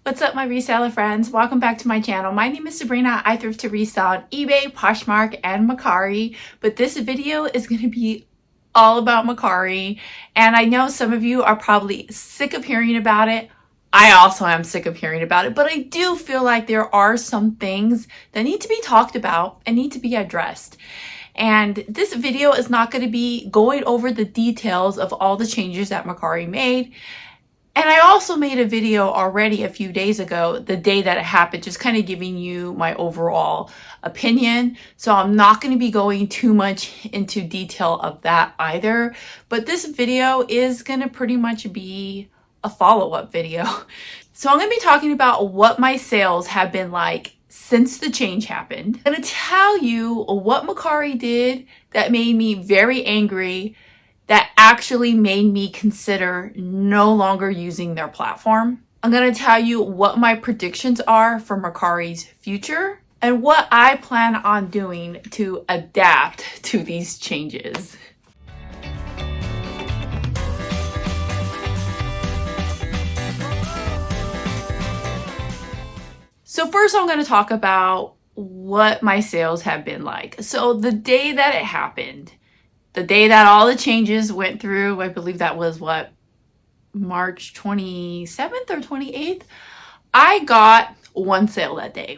What's up, my reseller friends? Welcome back to my channel. My name is Sabrina. I thrift to resell on eBay, Poshmark, and Mercari, but this video is going to be all about Mercari, and I know some of you are probably sick of hearing about it. I also am sick of hearing about it, but I do feel like there are some things that need to be talked about and need to be addressed. And this video is not going to be going over the details of all the changes that Mercari made. And I also made a video already a few days ago, the day that it happened, just kind of giving you my overall opinion. So I'm not going to be going too much into detail of that either. But this video is going to pretty much be a follow-up video. So I'm going to be talking about what my sales have been like since the change happened. I'm going to tell you what Mercari did that made me very angry, that actually made me consider no longer using their platform. I'm going to tell you what my predictions are for Mercari's future and what I plan on doing to adapt to these changes. So first I'm going to talk about what my sales have been like. So the day that it happened, the day that all the changes went through, I believe that was March 27th or 28th, I got one sale that day.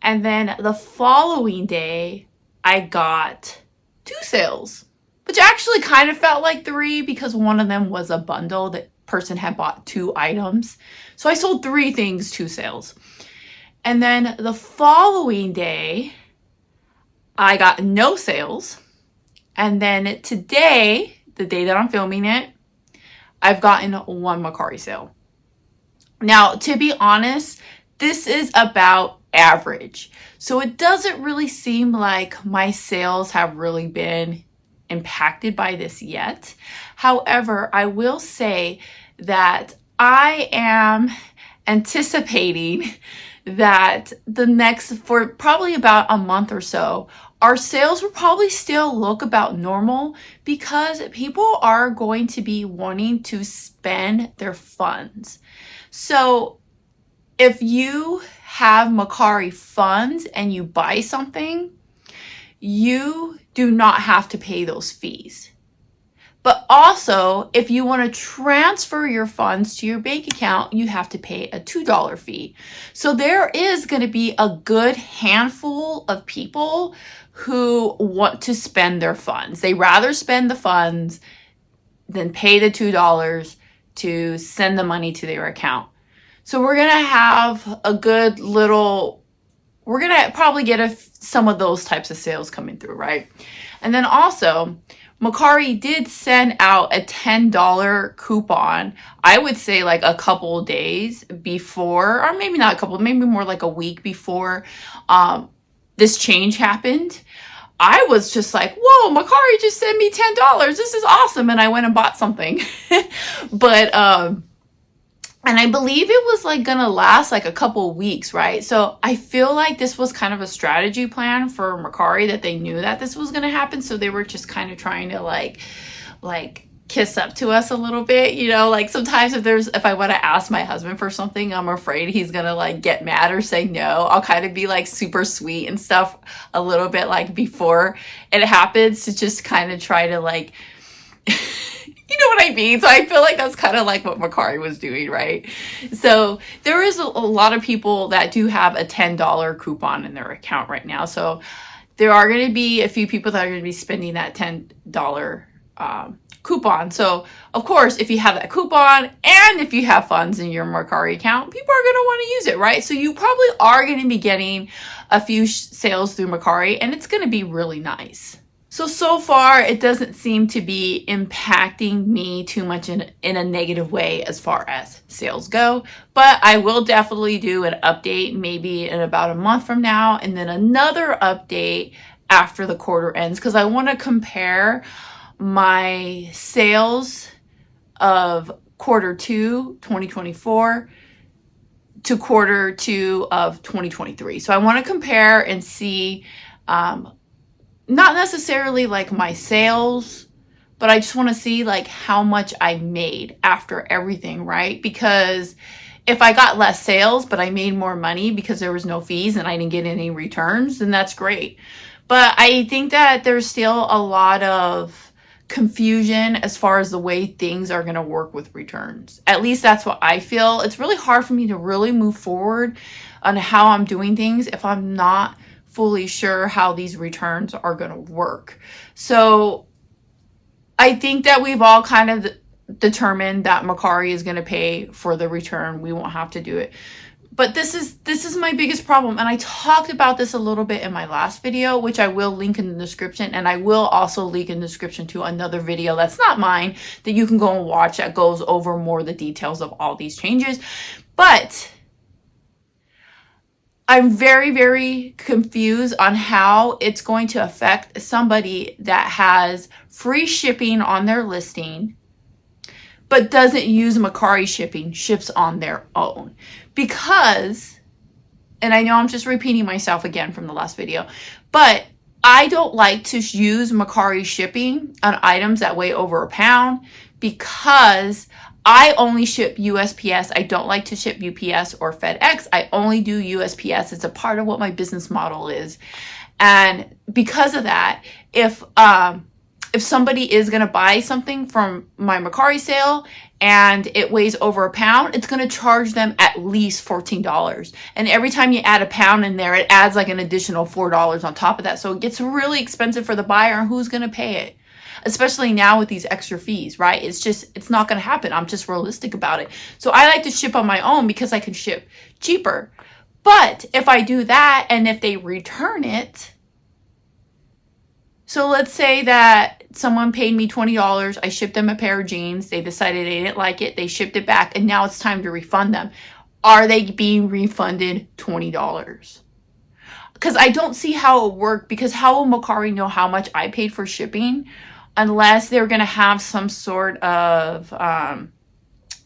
And then the following day, I got two sales, which actually kind of felt like three because one of them was a bundle. That person had bought two items. So I sold three things, two sales. And then the following day, I got no sales. And then today, the day that I'm filming it, I've gotten one Mercari sale. Now, to be honest, this is about average. So it doesn't really seem like my sales have really been impacted by this yet. However, I will say that I am anticipating that for probably about a month or so, our sales will probably still look about normal because people are going to be wanting to spend their funds. So if you have Mercari funds and you buy something, you do not have to pay those fees. But also, if you want to transfer your funds to your bank account, you have to pay a $2 fee. So there is going to be a good handful of people who want to spend their funds. They rather spend the funds than pay the $2 to send the money to their account. So we're going to have a good little, we're going to probably get some of those types of sales coming through, right? And then also, Mercari did send out a $10 coupon, I would say like a couple days before, or maybe not a couple, maybe more like a week before this change happened. I was just like, whoa, Mercari just sent me $10. This is awesome. And I went and bought something. But, and I believe it was like gonna last like a couple weeks, right? So I feel like this was kind of a strategy plan for Mercari, that they knew that this was gonna happen. So they were just kind of trying to like kiss up to us a little bit, you know, like sometimes if I want to ask my husband for something, I'm afraid he's gonna like get mad or say no. I'll kind of be like super sweet and stuff a little bit like before it happens to just kind of try to like you know what I mean? So I feel like that's kind of like what Mercari was doing, right? So there is a lot of people that do have a $10 coupon in their account right now. So there are going to be a few people that are going to be spending that $10 coupon. So of course, if you have that coupon and if you have funds in your Mercari account, people are going to want to use it, right? So you probably are going to be getting a few sales through Mercari, and it's going to be really nice. So far, it doesn't seem to be impacting me too much in a negative way as far as sales go. But I will definitely do an update maybe in about a month from now, and then another update after the quarter ends, because I want to compare my sales of quarter 2, 2024 to quarter 2 of 2023. So I want to compare and see not necessarily like my sales, but I just want to see like how much I made after everything, right? Because if I got less sales, but I made more money because there was no fees and I didn't get any returns, then that's great. But I think that there's still a lot of confusion as far as the way things are going to work with returns. At least that's what I feel. It's really hard for me to really move forward on how I'm doing things if I'm not fully sure how these returns are going to work. So I think that we've all kind of determined that Mercari is going to pay for the return. We won't have to do it. But this is my biggest problem. And I talked about this a little bit in my last video, which I will link in the description. And I will also link in the description to another video that's not mine that you can go and watch that goes over more the details of all these changes. But I'm very, very confused on how it's going to affect somebody that has free shipping on their listing but doesn't use Mercari shipping, ships on their own. Because, and I know I'm just repeating myself again from the last video, but I don't like to use Mercari shipping on items that weigh over a pound because I only ship USPS. I don't like to ship UPS or FedEx. I only do USPS. It's a part of what my business model is. And because of that, if somebody is going to buy something from my Mercari sale and it weighs over a pound, it's going to charge them at least $14. And every time you add a pound in there, it adds like an additional $4 on top of that. So it gets really expensive for the buyer, and who's going to pay it? Especially now with these extra fees, right? It's not going to happen. I'm just realistic about it. So I like to ship on my own because I can ship cheaper. But if I do that and if they return it, so let's say that someone paid me $20. I shipped them a pair of jeans. They decided they didn't like it. They shipped it back, and now it's time to refund them. Are they being refunded $20? Because I don't see how it worked, because how will Mercari know how much I paid for shipping unless they're going to have some sort of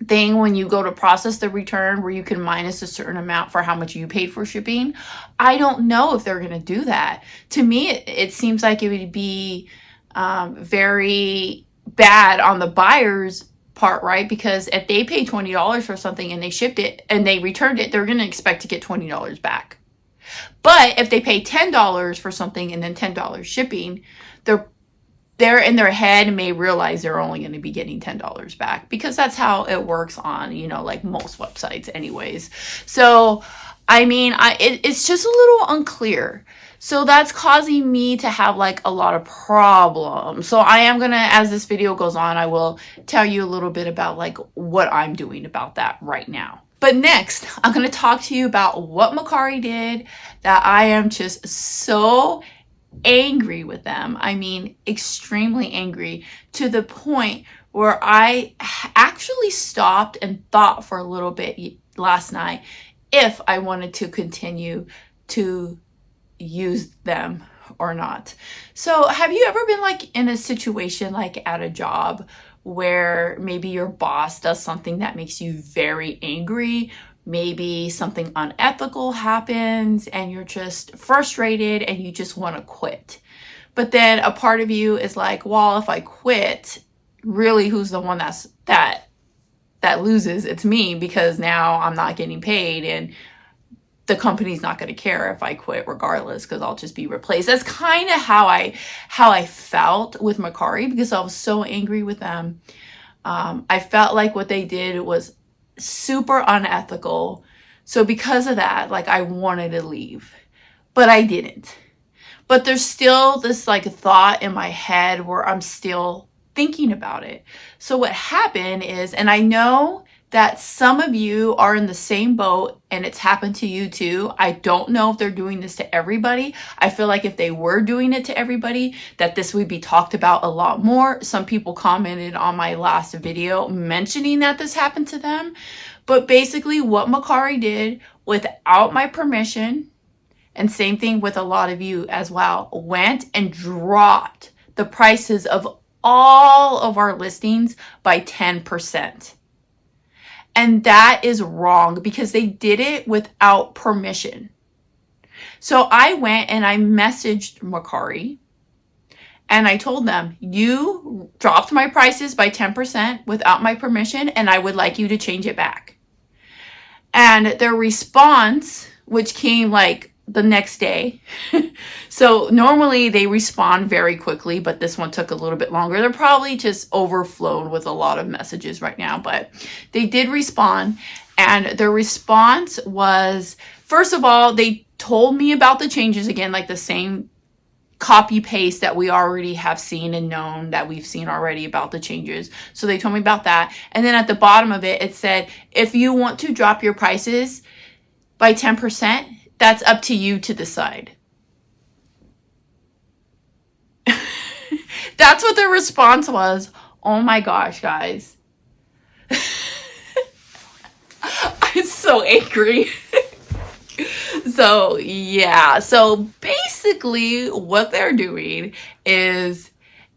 thing when you go to process the return where you can minus a certain amount for how much you paid for shipping. I don't know if they're going to do that. To me, it seems like it would be very bad on the buyer's part, right? Because if they pay $20 for something and they shipped it and they returned it, they're going to expect to get $20 back. But if they pay $10 for something and then $10 shipping, they're in their head may realize they're only going to be getting $10 back, because that's how it works on, like most websites anyways. So, I mean, it's just a little unclear. So that's causing me to have like a lot of problems. So I am going to, as this video goes on, I will tell you a little bit about like what I'm doing about that right now. But next, I'm going to talk to you about what Mercari did that I am just so angry with them. I mean, extremely angry, to the point where I actually stopped and thought for a little bit last night if I wanted to continue to use them or not. So have you ever been like in a situation like at a job where maybe your boss does something that makes you very angry? Maybe something unethical happens and you're just frustrated and you just want to quit. But then a part of you is like, well, if I quit, really who's the one that loses? It's me, because now I'm not getting paid and the company's not going to care if I quit regardless, because I'll just be replaced. That's kind of how I felt with Mercari, because I was so angry with them. I felt like what they did was super unethical. So because of that, like, I wanted to leave, but I didn't. But there's still this like thought in my head where I'm still thinking about it. So what happened is, and I know that some of you are in the same boat and it's happened to you too. I don't know if they're doing this to everybody. I feel like if they were doing it to everybody, that this would be talked about a lot more. Some people commented on my last video mentioning that this happened to them. But basically what Mercari did without my permission, and same thing with a lot of you as well, went and dropped the prices of all of our listings by 10%. And that is wrong, because they did it without permission. So I went and I messaged Mercari and I told them, you dropped my prices by 10% without my permission, and I would like you to change it back. And their response, which came like the next day. So normally they respond very quickly, but this one took a little bit longer. They're probably just overflowed with a lot of messages right now, but they did respond. And their response was, first of all, they told me about the changes again, like the same copy paste that we already have seen and known, that we've seen already about the changes. So they told me about that. And then at the bottom of it, it said, if you want to drop your prices by 10%, that's up to you to decide. That's what the response was. Oh my gosh, guys. I'm so angry. So yeah, so basically what they're doing is,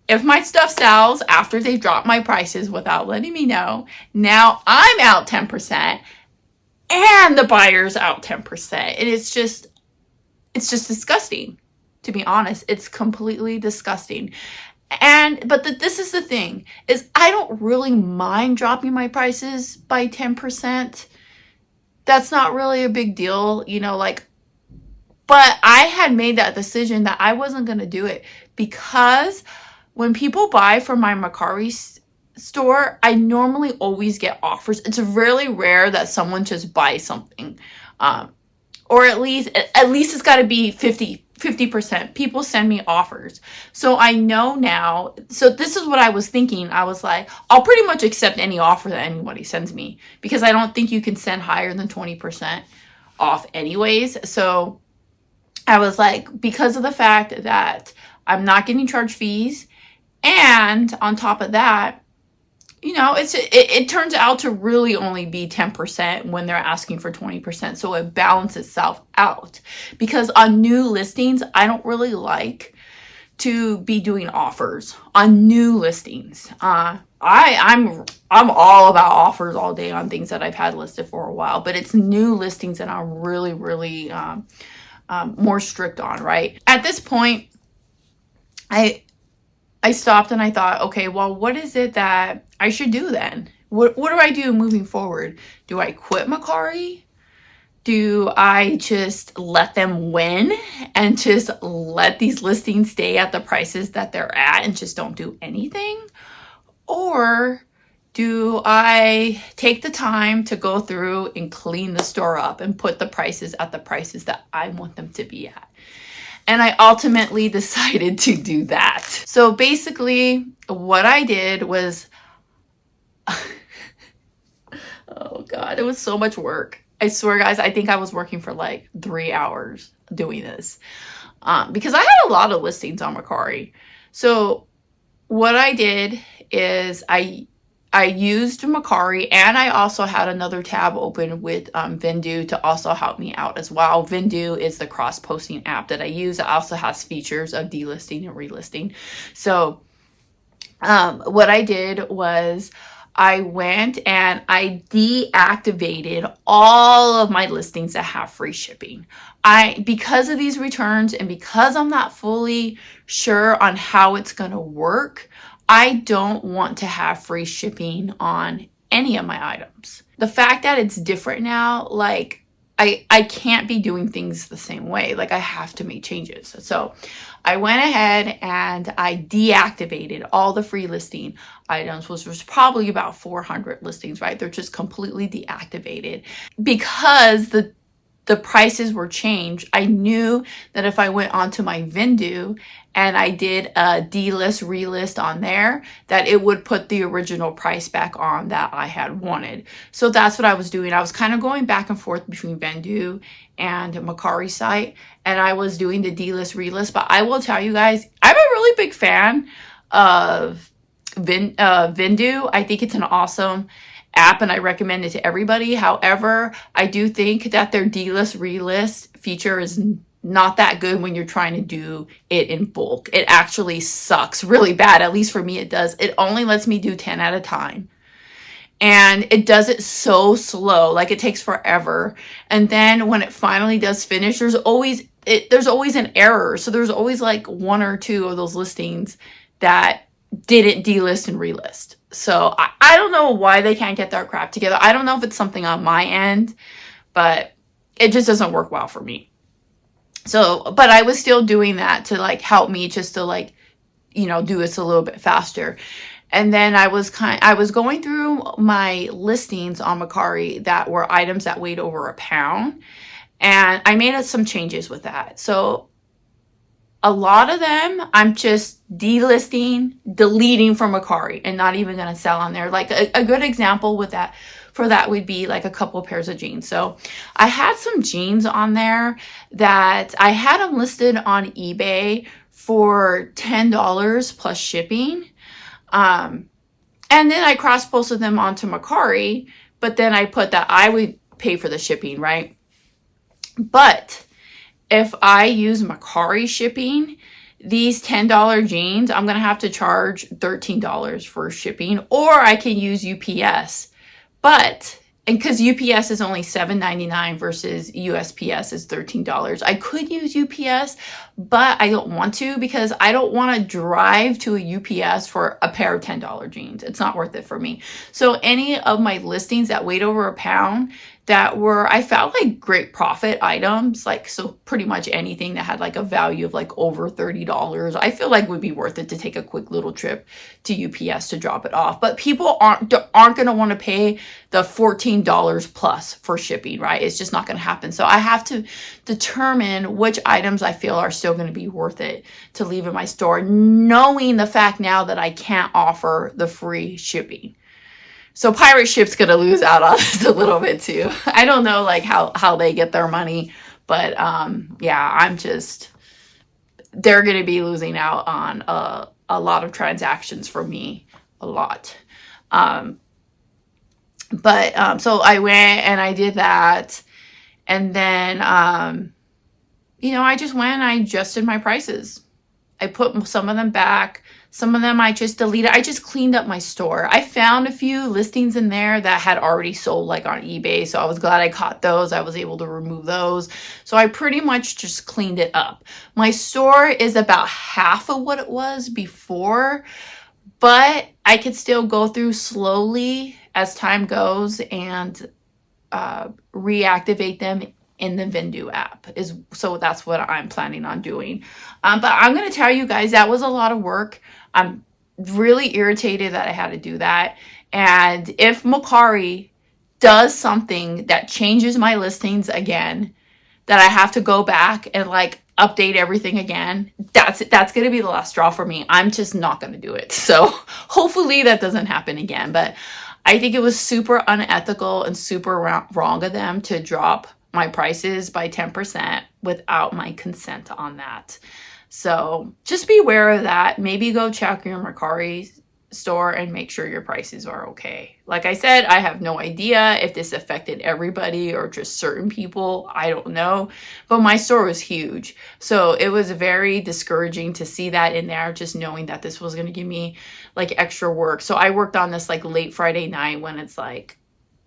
if my stuff sells after they drop my prices without letting me know, now I'm out 10% and the buyer's out 10%. And it's just disgusting, to be honest. It's completely disgusting. But this is the thing, is I don't really mind dropping my prices by 10%. That's not really a big deal, you know, like, but I had made that decision that I wasn't going to do it, because when people buy from my Mercari store, I normally always get offers. It's really rare that someone just buys something. Or at least it's got to be 50%. People send me offers. So I know now. So this is what I was thinking. I was like, I'll pretty much accept any offer that anybody sends me, because I don't think you can send higher than 20% off anyways. So I was like, because of the fact that I'm not getting charged fees, and on top of that, you know, it turns out to really only be 10% when they're asking for 20%. So it balances itself out, because on new listings, I don't really like to be doing offers on new listings. I'm all about offers all day on things that I've had listed for a while, but it's new listings that I'm really, really more strict on, right? At this point, I stopped and I thought, okay, well, what is it that I should do then? What do I do moving forward? Do I quit Mercari? Do I just let them win and just let these listings stay at the prices that they're at and just don't do anything? Or do I take the time to go through and clean the store up and put the prices at the prices that I want them to be at? And I ultimately decided to do that. So basically what I did was, oh God, it was so much work. I swear, guys, I think I was working for like 3 hours doing this, because I had a lot of listings on Mercari. So what I did is I used Mercari, and I also had another tab open with Vendoo to also help me out as well. Vendoo is the cross-posting app that I use. It also has features of delisting and relisting. So what I did was I went and I deactivated all of my listings that have free shipping. Because of these returns, and because I'm not fully sure on how it's going to work, I don't want to have free shipping on any of my items. The fact that it's different now, like, I can't be doing things the same way. Like, I have to make changes. So I went ahead and I deactivated all the free listing items, which was probably about 400 listings, right? They're just completely deactivated because the prices were changed. I knew that if I went onto my Vendoo and I did a delist, relist on there, that it would put the original price back on that I had wanted. So that's what I was doing. I was kind of going back and forth between Vendoo and Mercari site, and I was doing the delist, relist. But I will tell you guys, I'm a really big fan of Vendoo. I think it's an awesome app and I recommend it to everybody. However, I do think that their delist, relist feature is not that good when you're trying to do it in bulk. It actually sucks really bad. At least for me, it does. It only lets me do 10 at a time. And it does it so slow, like it takes forever. And then when it finally does finish, there's always an error. So there's always like 1 or 2 of those listings that didn't delist and relist. So I don't know why they can't get their crap together. I don't know if it's something on my end, but it just doesn't work well for me. So, but I was still doing that to like help me just to like, do this a little bit faster. And then I was going through my listings on Mercari that were items that weighed over a pound, and I made some changes with that. So a lot of them I'm just delisting, deleting from Mercari, and not even going to sell on there. Like a good example with that for that would be like a couple pairs of jeans. So I had some jeans on there that I had them listed on eBay for $10 plus shipping. And then I cross-posted them onto Mercari, but then I put that I would pay for the shipping, right? But if I use Mercari shipping, these $10 jeans, I'm going to have to charge $13 for shipping, or I can use UPS. And because UPS is only $7.99 versus USPS is $13. I could use UPS, but I don't want to because I don't want to drive to a UPS for a pair of $10 jeans. It's not worth it for me. So any of my listings that weighed over a pound that were, I felt like great profit items, like, so pretty much anything that had like a value of like over $30, I feel like would be worth it to take a quick little trip to UPS to drop it off. But people aren't going to want to pay the $14 plus for shipping, right? It's just not going to happen. So I have to determine which items I feel are still going to be worth it to leave in my store, knowing the fact now that I can't offer the free shipping. So Pirate Ship's going to lose out on this a little bit too. I don't know like how they get their money, but yeah, they're going to be losing out on a lot of transactions for me, a lot. So I went and I did that. And then, I just went and I adjusted my prices. I put some of them back. Some of them I just deleted. I just cleaned up my store. I found a few listings in there that had already sold like on eBay. So I was glad I caught those. I was able to remove those. So I pretty much just cleaned it up. My store is about half of what it was before, but I could still go through slowly as time goes and reactivate them in the Vendoo app. So that's what I'm planning on doing. But I'm going to tell you guys, that was a lot of work. I'm really irritated that I had to do that. And if Mercari does something that changes my listings again, that I have to go back and like update everything again, that's going to be the last straw for me. I'm just not going to do it. So hopefully that doesn't happen again. But I think it was super unethical and super wrong of them to drop my prices by 10% without my consent on that. So just be aware of that. Maybe go check your Mercari store and make sure your prices are okay. Like I said, I have no idea if this affected everybody or just certain people. I don't know. But my store was huge. So it was very discouraging to see that in there, just knowing that this was going to give me like extra work. So I worked on this like late Friday night when it's like,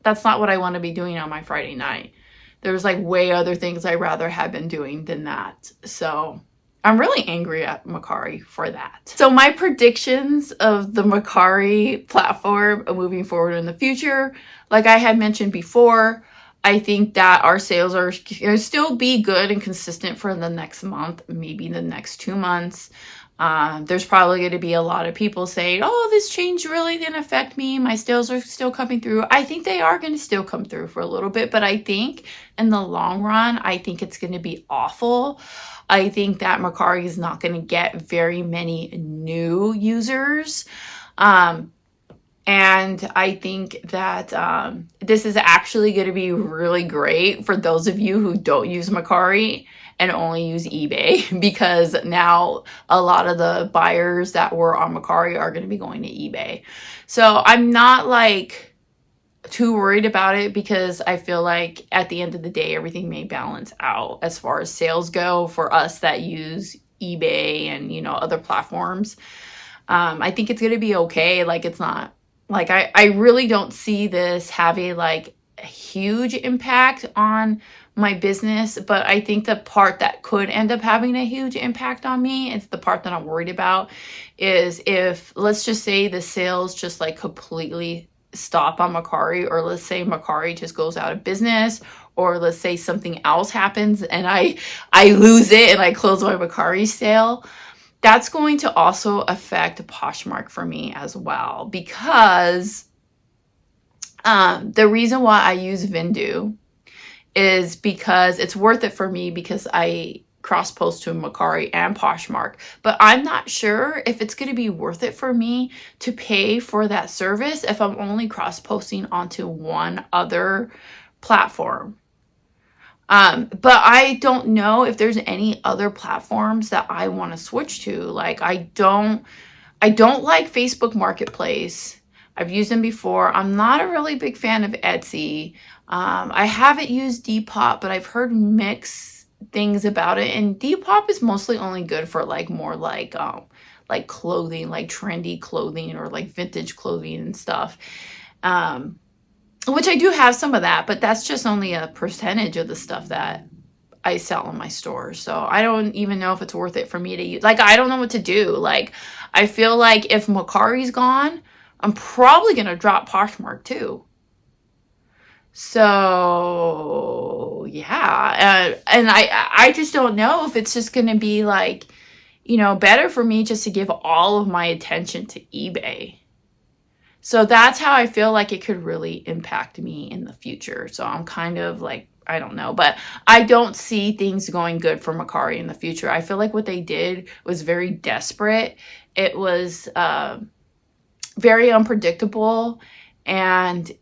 that's not what I want to be doing on my Friday night. There's like way other things I'd rather have been doing than that. So I'm really angry at Mercari for that. So my predictions of the Mercari platform moving forward in the future, like I had mentioned before, I think that our sales are going to still be good and consistent for the next month, maybe the next 2 months. There's probably going to be a lot of people saying, oh, this change really didn't affect me. My sales are still coming through. I think they are going to still come through for a little bit, but I think in the long run, I think it's going to be awful. I think that Mercari is not going to get very many new users. And I think that this is actually going to be really great for those of you who don't use Mercari and only use eBay, because now a lot of the buyers that were on Mercari are going to be going to eBay. So I'm not like too worried about it, because I feel like at the end of the day, everything may balance out as far as sales go for us that use eBay and, other platforms. I think it's going to be okay. Like, it's not like, I really don't see this having like a huge impact on my business, but I think the part that could end up having a huge impact on me, it's the part that I'm worried about, is if, let's just say the sales just like completely stop on Mercari, or let's say Mercari just goes out of business, or let's say something else happens and I lose it and I close my Mercari sale, that's going to also affect Poshmark for me as well, because the reason why I use Vendoo is because it's worth it for me, because I cross post to Mercari and Poshmark, but I'm not sure if it's going to be worth it for me to pay for that service if I'm only cross posting onto one other platform. But I don't know if there's any other platforms that I want to switch to. Like, I don't like Facebook Marketplace. I've used them before. I'm not a really big fan of Etsy. I haven't used Depop, but I've heard mixed things about it. And Depop is mostly only good for like more like clothing, like trendy clothing or like vintage clothing and stuff. Which I do have some of that, but that's just only a percentage of the stuff that I sell in my store. So I don't even know if it's worth it for me to use. Like, I don't know what to do. Like, I feel like if Mercari's gone, I'm probably going to drop Poshmark too. So yeah. And I just don't know if it's just going to be like, you know, better for me just to give all of my attention to eBay. So that's how I feel like it could really impact me in the future. So I'm kind of like, I don't know, but I don't see things going good for Mercari in the future. I feel like what they did was very desperate. It was very unpredictable, and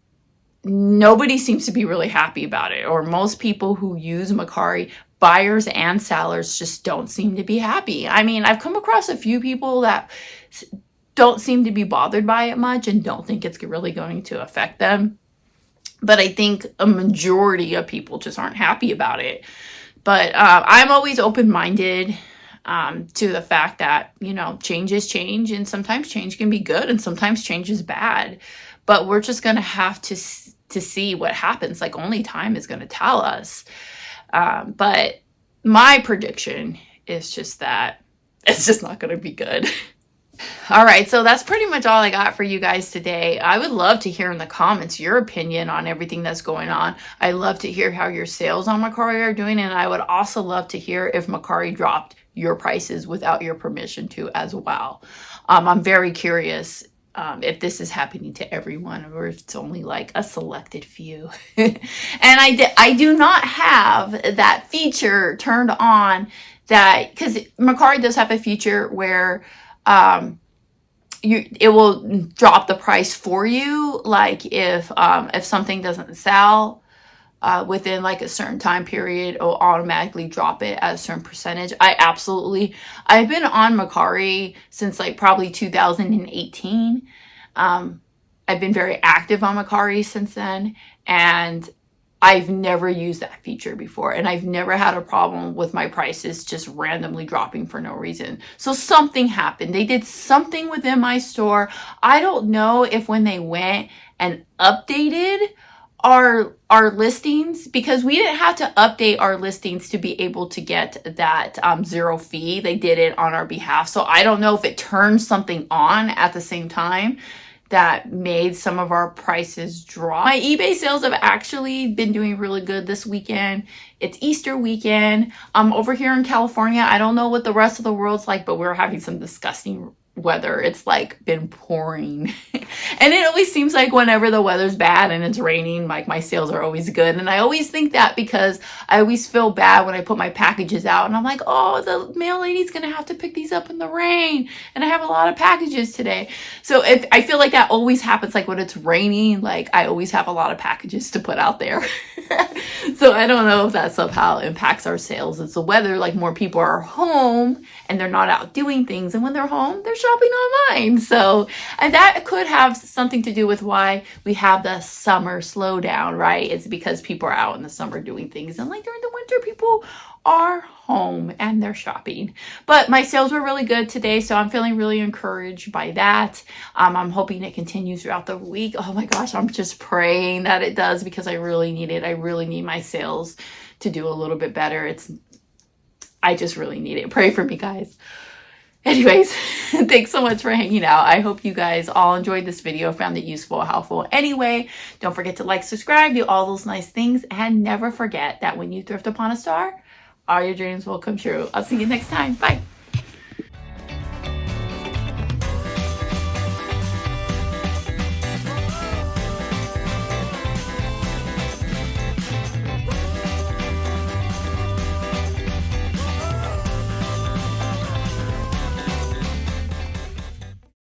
nobody seems to be really happy about it. Or most people who use Mercari, buyers and sellers, just don't seem to be happy. I mean, I've come across a few people that don't seem to be bothered by it much and don't think it's really going to affect them. But I think a majority of people just aren't happy about it. But I'm always open-minded to the fact that, you know, change is change, and sometimes change can be good and sometimes change is bad. But we're just going to have to see what happens. Like, only time is going to tell us. But my prediction is just that it's just not going to be good. All right, so that's pretty much all I got for you guys today. I would love to hear in the comments your opinion on everything that's going on. I love to hear how your sales on Mercari are doing, and I would also love to hear if Mercari dropped your prices without your permission to as well. I'm very curious if this is happening to everyone or if it's only like a selected few. And I do not have that feature turned on, that because Mercari does have a feature where it will drop the price for you. Like if something doesn't sell within like a certain time period, it'll automatically drop it at a certain percentage. I've been on Mercari since like probably 2018. I've been very active on Mercari since then, and I've never used that feature before, and I've never had a problem with my prices just randomly dropping for no reason. So something happened. They did something within my store. I don't know if when they went and updated our listings, because we didn't have to update our listings to be able to get that zero fee. They did it on our behalf. So I don't know if it turned something on at the same time that made some of our prices drop. My eBay sales have actually been doing really good this weekend. It's Easter weekend. Over here in California, I don't know what the rest of the world's like, but we're having some disgusting weather. It's like been pouring. And it always seems like whenever the weather's bad and it's raining, like my sales are always good. And I always think that because I always feel bad when I put my packages out and I'm like, oh, the mail lady's gonna have to pick these up in the rain, and I have a lot of packages today. So if I feel like that always happens, like when it's raining, like I always have a lot of packages to put out there. So I don't know if that somehow impacts our sales. It's the weather, like more people are home and they're not out doing things, and when they're home, they're shopping online. So that could have something to do with why we have the summer slowdown, right? It's because people are out in the summer doing things, and like during the winter, people are home and they're shopping. But my sales were really good today, so I'm feeling really encouraged by that. I'm hoping it continues throughout the week. Oh my gosh, I'm just praying that it does, because I really need it. I really need my sales to do a little bit better. I just really need it. Pray for me, guys. Anyways, thanks so much for hanging out. I hope you guys all enjoyed this video, found it useful, helpful. Anyway, don't forget to like, subscribe, do all those nice things, and never forget that when you thrift upon a star, all your dreams will come true. I'll see you next time. Bye.